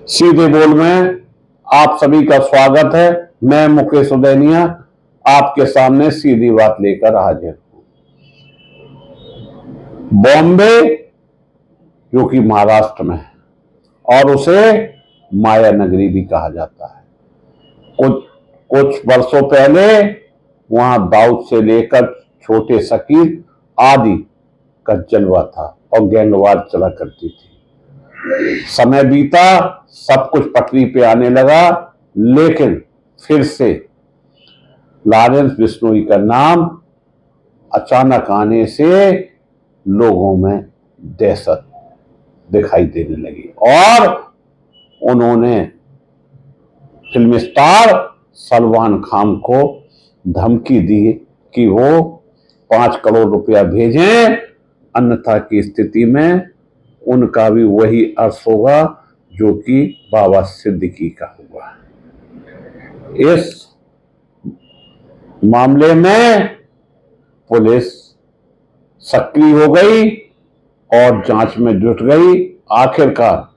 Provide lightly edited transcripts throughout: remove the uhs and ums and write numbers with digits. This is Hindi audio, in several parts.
सीधे बोल में आप सभी का स्वागत है। मैं मुकेश उदैनिया आपके सामने सीधी बात लेकर हाजिर हूं। बॉम्बे जो कि महाराष्ट्र में है और उसे माया नगरी भी कहा जाता है। कुछ वर्षों पहले वहां दाऊद से लेकर छोटे शकील आदि का जलवा था और गैंगवार चला करती थी। समय बीता, सब कुछ पटरी पे आने लगा, लेकिन फिर से लॉरेंस बिश्नोई का नाम अचानक आने से लोगों में दहशत दिखाई देने लगी और उन्होंने फिल्म स्टार सलमान खान को धमकी दी कि वो 5 करोड़ रुपया भेजें, अन्यथा की स्थिति में उनका भी वही अर्थ होगा जो कि बाबा सिद्दीकी का हुआ। इस मामले में पुलिस सक्रिय हो गई और जांच में जुट गई। आखिरकार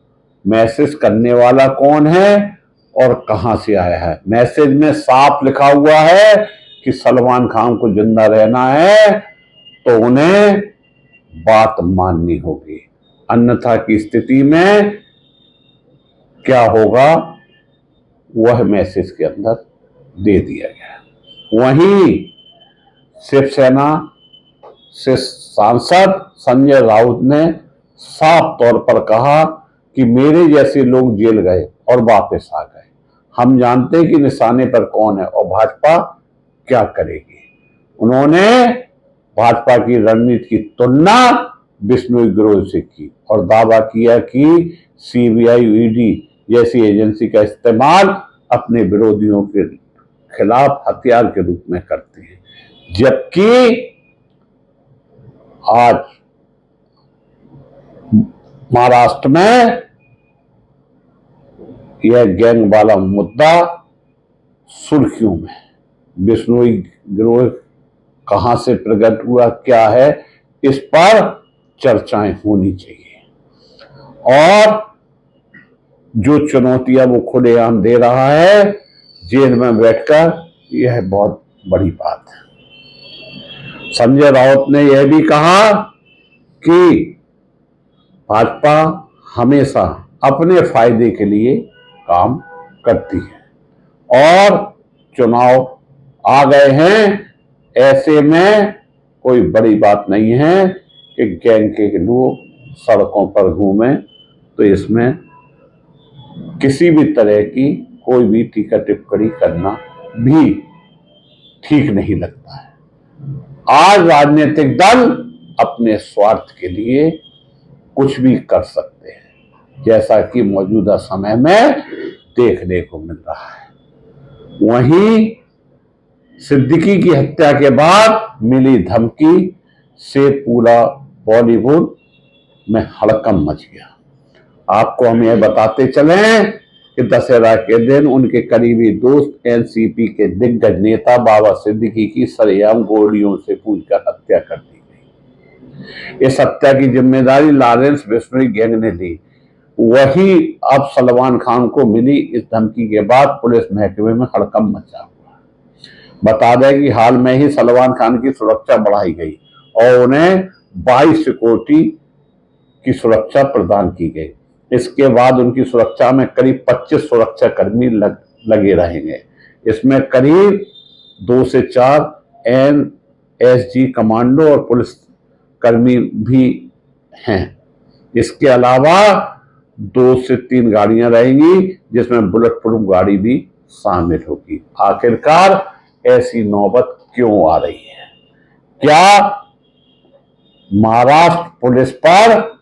मैसेज करने वाला कौन है और कहां से आया है। मैसेज में साफ लिखा हुआ है कि सलमान खान को जिंदा रहना है तो उन्हें बात माननी होगी, अन्यथा की स्थिति में क्या होगा वह मैसेज के अंदर दे दिया गया। वहीं शिवसेना से सांसद संजय राउत ने साफ तौर पर कहा कि मेरे जैसे लोग जेल गए और वापस आ गए, हम जानते हैं कि निशाने पर कौन है और भाजपा क्या करेगी। उन्होंने भाजपा की रणनीति की तुलना बिश्नोई गिरोह से की और दावा किया कि सीबीआई ईडी जैसी एजेंसी का इस्तेमाल अपने विरोधियों के खिलाफ हथियार के रूप में करते हैं, जबकि आज महाराष्ट्र में यह गैंग वाला मुद्दा सुर्खियों में। बिश्नोई गिरोह कहां से प्रकट हुआ, क्या है, इस पर चर्चाएं होनी चाहिए और जो चुनौतियां वो खुलेआम दे रहा है जेल में बैठकर, यह बहुत बड़ी बात है। संजय राउत ने यह भी कहा कि भाजपा हमेशा अपने फायदे के लिए काम करती है और चुनाव आ गए हैं, ऐसे में कोई बड़ी बात नहीं है कि गैंग के लोग सड़कों पर घूमें, तो इसमें किसी भी तरह की कोई भी टीका टिप्पणी करना भी ठीक नहीं लगता है। आज राजनीतिक दल अपने स्वार्थ के लिए कुछ भी कर सकते हैं, जैसा कि मौजूदा समय में देखने को मिल रहा है। वहीं सिद्दीकी की हत्या के बाद मिली धमकी से पूरा बॉलीवुड में हड़कंप मच गया। आपको हम यह बताते चलें कि दशहरा के दिन उनके करीबी दोस्त एनसीपी के दिग्गज नेता बाबा सिद्दीकी की सरेआम गोलियों से पूछकर हत्या कर दी गई। इस हत्या की जिम्मेदारी लॉरेंस बिश्नोई गैंग ने ली। वही अब सलमान खान को मिली इस धमकी के बाद पुलिस महकमे में हड़कंप मचा हुआ। बता दें कि हाल में ही सलमान खान की सुरक्षा बढ़ाई गई और उन्हें 22 सिक्योरिटी की सुरक्षा प्रदान की गई। इसके बाद उनकी सुरक्षा में करीब 25 सुरक्षा कर्मी लगे रहेंगे। इसमें करीब 2 से 4 एनएसजी कमांडो और पुलिस कर्मी भी हैं। इसके अलावा 2 से 3 गाड़ियां रहेंगी, जिसमें बुलेट प्रूफ गाड़ी भी शामिल होगी। आखिरकार ऐसी नौबत क्यों आ रही है? क्या महाराष्ट्र पुलिस पर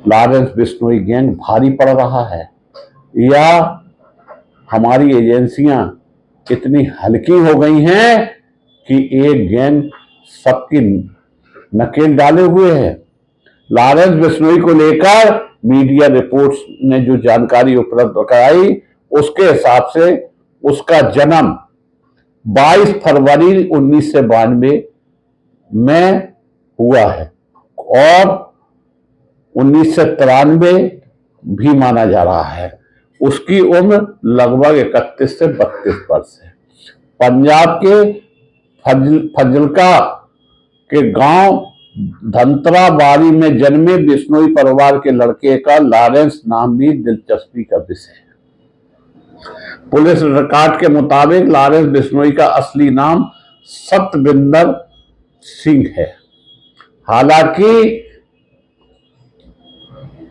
लॉरेंस बिश्नोई गैंग भारी पड़ रहा है या हमारी एजेंसियां इतनी हल्की हो गई हैं कि एक गैंग सबकी नकेल डाले हुए है? लॉरेंस बिश्नोई को लेकर मीडिया रिपोर्ट्स ने जो जानकारी उपलब्ध कराई, उसके हिसाब से उसका जन्म 22 फरवरी 1992 में हुआ है और 1993 भी माना जा रहा है। उसकी उम्र लगभग 31 से 32 वर्ष है। पंजाब के फजलका के गांव धंतराबाड़ी में जन्मे बिश्नोई परिवार के लड़के का लॉरेंस नाम भी दिलचस्पी का विषय है। पुलिस रिकॉर्ड के मुताबिक लॉरेंस बिश्नोई का असली नाम सतविंदर सिंह है। हालांकि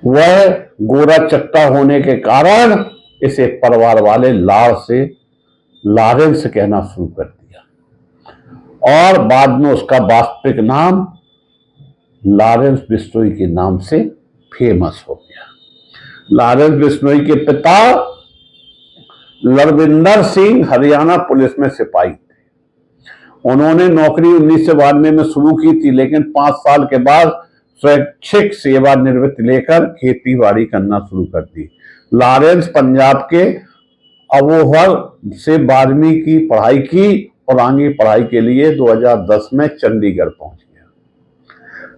वह गोरा चट्टा होने के कारण इसे परिवार वाले लाड़ से लॉरेंस कहना शुरू कर दिया और बाद में उसका वास्तविक नाम लॉरेंस बिश्नोई के नाम से फेमस हो गया। लॉरेंस बिश्नोई के पिता लरविंदर सिंह हरियाणा पुलिस में सिपाही थे। उन्होंने नौकरी 1992 में शुरू की थी, लेकिन 5 साल के बाद स्वैच्छिक सेवानिवृत्ति लेकर खेती बाड़ी करना शुरू कर दी। लॉरेंस पंजाब के अबोहर से 12वीं की पढ़ाई की और आगे पढ़ाई के लिए 2010 में चंडीगढ़ पहुंच गया।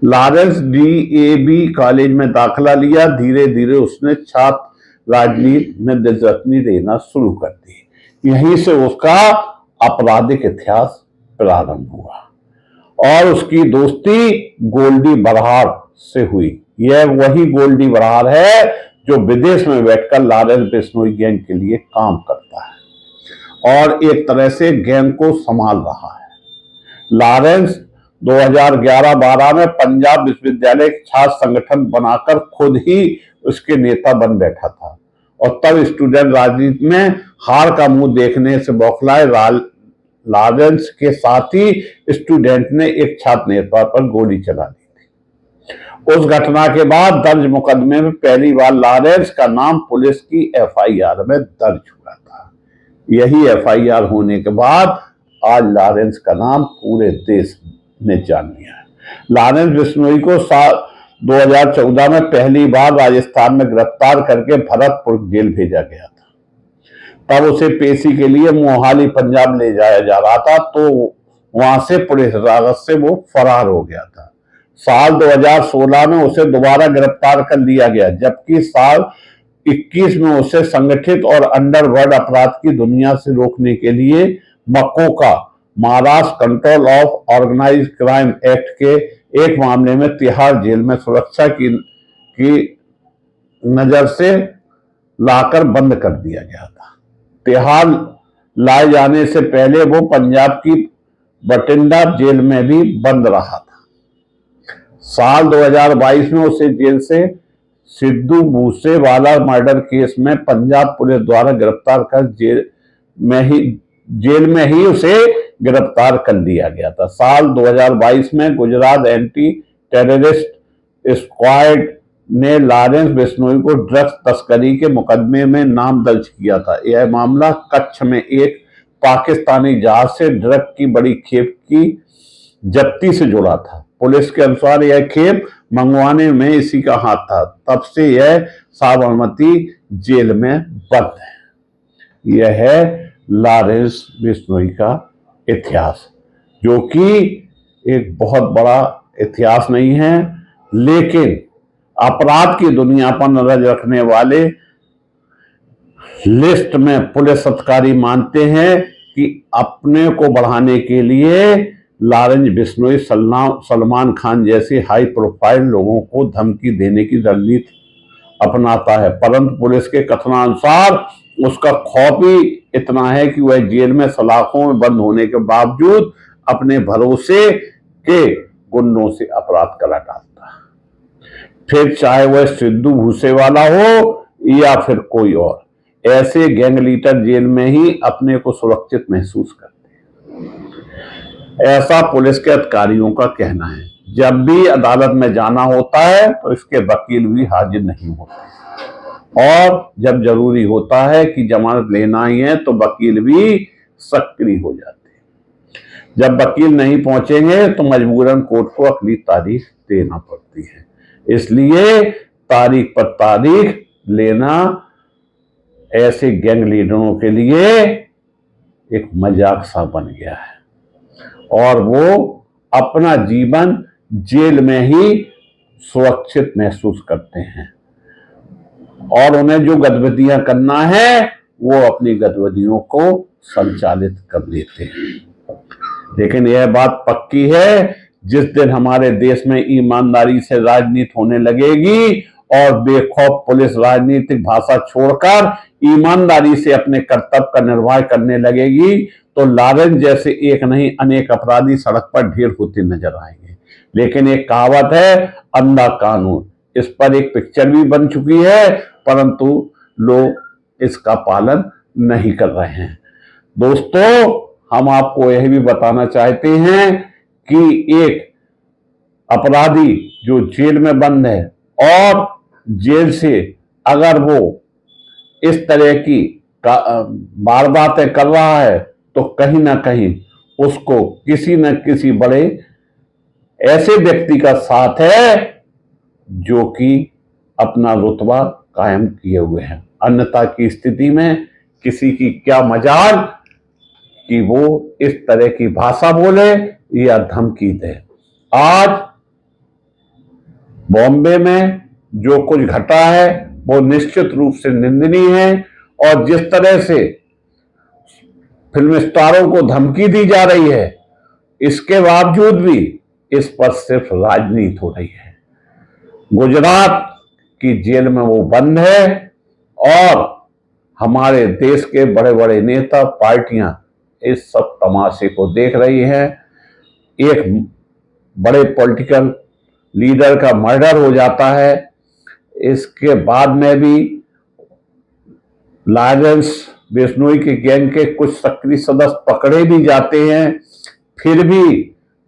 लॉरेंस DAV कॉलेज में दाखिला लिया। धीरे धीरे उसने छात्र राजनीति में दिलचस्पी लेना शुरू कर दी। यहीं से उसका आपराधिक इतिहास प्रारंभ हुआ और उसकी दोस्ती गोल्डी बराड़ से हुई। यह वही गोल्डी बराड़ है जो विदेश में बैठकर लॉरेंस बिश्नोई गैंग के लिए काम करता है और एक तरह से गैंग को संभाल रहा है। लॉरेंस 2011-12 में पंजाब विश्वविद्यालय छात्र संगठन बनाकर खुद ही उसके नेता बन बैठा था और तब स्टूडेंट राजनीति में हार का मुंह देखने से बौखलाए लॉरेंस के साथ ही स्टूडेंट ने एक छात्र नेता पर गोली चला दी थी। उस घटना के बाद दर्ज मुकदमे में पहली बार लॉरेंस का नाम पुलिस की FIR में दर्ज हुआ था। यही FIR होने के बाद आज लॉरेंस का नाम पूरे देश ने जान लिया है। लॉरेंस बिश्नोई को 2014 में पहली बार राजस्थान में गिरफ्तार करके भरतपुर जेल भेजा गया था। तब उसे पेशी के लिए मोहाली पंजाब ले जाया जा रहा था, तो वहां से पुलिस हिरासत से वो फरार हो गया था। साल 2016 में उसे दोबारा गिरफ्तार कर लिया गया, जबकि साल 21 में उसे संगठित और अंडरवर्ल्ड अपराध की दुनिया से रोकने के लिए MCOCA Maharashtra control of organised crime act के एक मामले में तिहाड़ जेल में सुरक्षा की नजर से लाकर बंद कर दिया गया था। तिहाड़ लाए जाने से पहले वो पंजाब की बठिंडा जेल में भी बंद रहा था। साल 2022 में उसे जेल से सिद्धू मूसेवाला मर्डर केस में पंजाब पुलिस द्वारा गिरफ्तार कर जेल में ही उसे गिरफ्तार कर लिया गया था। साल 2022 में गुजरात एंटी टेररिस्ट स्क्वाड ने लॉरेंस बिश्नोई को ड्रग्स तस्करी के मुकदमे में नाम दर्ज किया था। यह मामला कच्छ में एक पाकिस्तानी जहाज से ड्रग की बड़ी खेप की जब्ती से जुड़ा था। पुलिस के अनुसार यह खेप मंगवाने में इसी का हाथ था। तब से यह साबरमती जेल में बंद है। यह है लॉरेंस बिश्नोई का इतिहास, जो कि एक बहुत बड़ा इतिहास नहीं है, लेकिन अपराध की दुनिया पर नजर रखने वाले लिस्ट में पुलिस अधिकारी मानते हैं कि अपने को बढ़ाने के लिए लॉरेंस बिश्नोई सलमान खान जैसे हाई प्रोफाइल लोगों को धमकी देने की रणनीति अपनाता है, परंतु पुलिस के कथनानुसार उसका खौफ ही इतना है कि वह जेल में सलाखों में बंद होने के बावजूद अपने भरोसे के गुंडों से अपराध करा डालता है, फिर चाहे वह सिद्धू मूसेवाला हो या फिर कोई और। ऐसे गैंग लीडर जेल में ही अपने को सुरक्षित महसूस करते हैं, ऐसा पुलिस के अधिकारियों का कहना है। जब भी अदालत में जाना होता है तो इसके वकील भी हाजिर नहीं होते, और जब जरूरी होता है कि जमानत लेना ही है तो वकील भी सक्रिय हो जाते हैं। जब वकील नहीं पहुंचेंगे तो मजबूरन कोर्ट को अगली तारीख देना पड़ती है। इसलिए तारीख पर तारीख लेना ऐसे गैंग लीडरों के लिए एक मजाक सा बन गया है और वो अपना जीवन जेल में ही सुरक्षित महसूस करते हैं। और उन्हें जो गतिविधियां करना है वो अपनी गतिविधियों को संचालित कर लेते हैं। लेकिन यह बात पक्की है, जिस दिन हमारे देश में ईमानदारी से राजनीति होने लगेगी और बेखौफ पुलिस राजनीतिक भाषा छोड़कर ईमानदारी से अपने कर्तव्य का निर्वाह करने लगेगी, तो लॉरेंस जैसे एक नहीं अनेक अपराधी सड़क पर ढेर होते नजर आएंगे। लेकिन एक कहावत है, अंधा कानून, इस पर एक पिक्चर भी बन चुकी है, परंतु लोग इसका पालन नहीं कर रहे हैं। दोस्तों, हम आपको यह भी बताना चाहते हैं कि एक अपराधी जो जेल में बंद है और जेल से अगर वो इस तरह की वारदातें कर रहा है, तो कहीं ना कहीं उसको किसी न किसी बड़े ऐसे व्यक्ति का साथ है जो कि अपना रुतबा कायम किए हुए हैं। अन्यथा की स्थिति में किसी की क्या मजाल कि वो इस तरह की भाषा बोले या धमकी दे। आज बॉम्बे में जो कुछ घटा है वो निश्चित रूप से निंदनीय है, और जिस तरह से फिल्म स्टारों को धमकी दी जा रही है, इसके बावजूद भी इस पर सिर्फ राजनीति हो रही है। गुजरात की जेल में वो बंद है और हमारे देश के बड़े बड़े नेता पार्टियां इस सब तमाशे को देख रही हैं। एक बड़े पॉलिटिकल लीडर का मर्डर हो जाता है, इसके बाद में भी लॉरेंस बिश्नोई के गैंग के कुछ सक्रिय सदस्य पकड़े भी जाते हैं, फिर भी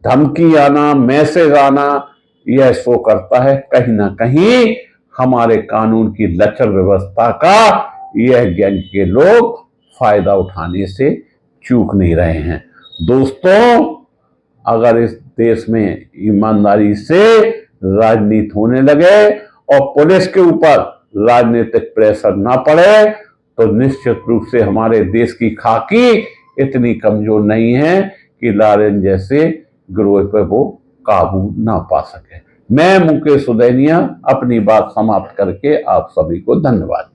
धमकी आना, मैसेज आना, यह शो करता है कहीं ना कहीं हमारे कानून की लचर व्यवस्था का यह गैंग के लोग फायदा उठाने से चूक नहीं रहे हैं। दोस्तों, अगर इस देश में ईमानदारी से राजनीति होने लगे और पुलिस के ऊपर राजनीतिक प्रेशर ना पड़े, तो निश्चित रूप से हमारे देश की खाकी इतनी कमजोर नहीं है कि लॉरेंस जैसे गिरोह पर वो काबू ना पा सके। मैं मुकेश सुदैनिया अपनी बात समाप्त करके आप सभी को धन्यवाद।